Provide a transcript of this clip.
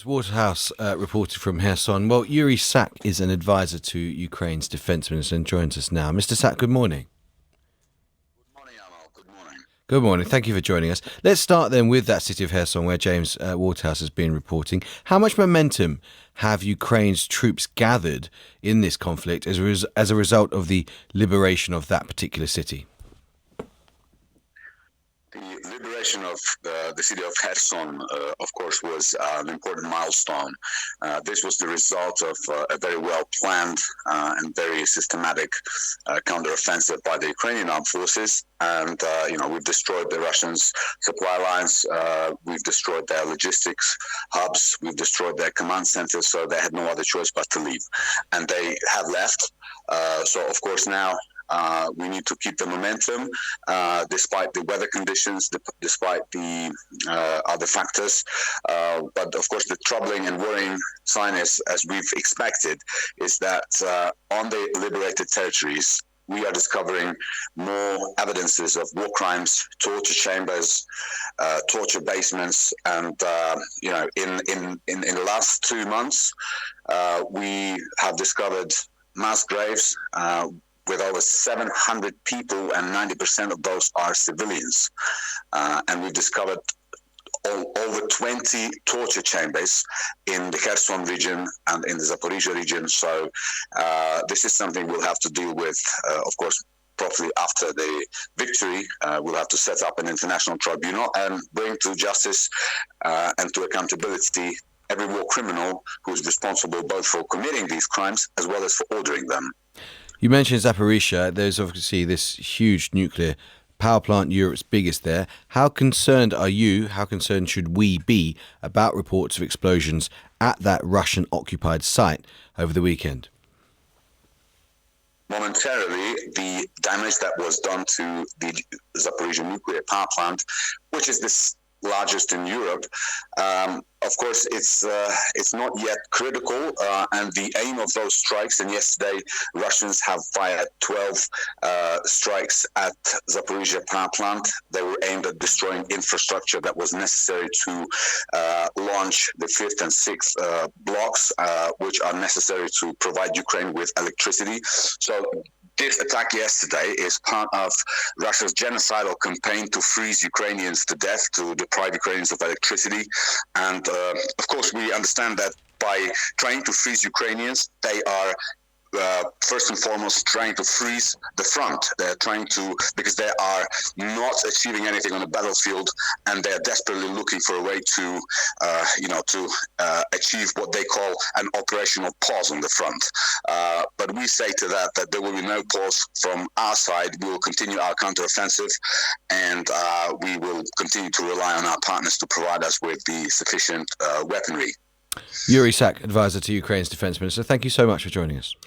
Waterhouse reported from Kherson. Well, Yuriy is an advisor to Ukraine's defence minister and joins us now. Mr. Sak, good morning. Good morning, Amal. Good morning. Good morning. Thank you for joining us. Let's start then with that city of Kherson where James Waterhouse has been reporting. How much momentum have Ukraine's troops gathered in this conflict as a result of the liberation of that particular city? The liberation of the city of Kherson, of course, was an important milestone. This was the result of a very well-planned and very systematic counteroffensive by the Ukrainian armed forces. And, we've destroyed the Russians' supply lines. We've destroyed their logistics hubs. We've destroyed their command centers. So they had no other choice but to leave. And they have left. So, of course, now we need to keep the momentum despite the weather conditions, despite the other factors. But of course, the troubling and worrying sign is, as we've expected, is that on the liberated territories, we are discovering more evidences of war crimes, torture chambers, torture basements, and in the last 2 months, we have discovered mass graves with over 700 people, and 90% of those are civilians. And we've discovered over 20 torture chambers in the Kherson region and in the Zaporizhia region. So this is something we'll have to deal with, of course, properly after the victory. We'll have to set up an international tribunal and bring to justice and to accountability every war criminal who is responsible both for committing these crimes as well as for ordering them. You mentioned Zaporizhia. There's obviously this huge nuclear power plant, Europe's biggest there. How concerned are you, how concerned should we be about reports of explosions at that Russian-occupied site over the weekend? Momentarily, the damage that was done to the Zaporizhia nuclear power plant, which is the largest in Europe, of course, it's not yet critical, and the aim of those strikes, and yesterday Russians have fired 12 strikes at Zaporizhia power plant. They were aimed at destroying infrastructure that was necessary to launch the fifth and sixth blocks, which are necessary to provide Ukraine with electricity. So this attack yesterday is part of Russia's genocidal campaign to freeze Ukrainians to death, to deprive Ukrainians of electricity. And of course, we understand that by trying to freeze Ukrainians, they are first and foremost trying to freeze the front. They're trying to, because they are not achieving anything on the battlefield, and they're desperately looking for a way to achieve what they call an operational pause on the front. But we say to that there will be no pause from our side. We will continue our counteroffensive, and we will continue to rely on our partners to provide us with the sufficient weaponry. Yuriy, advisor to Ukraine's defence minister. Thank you so much for joining us.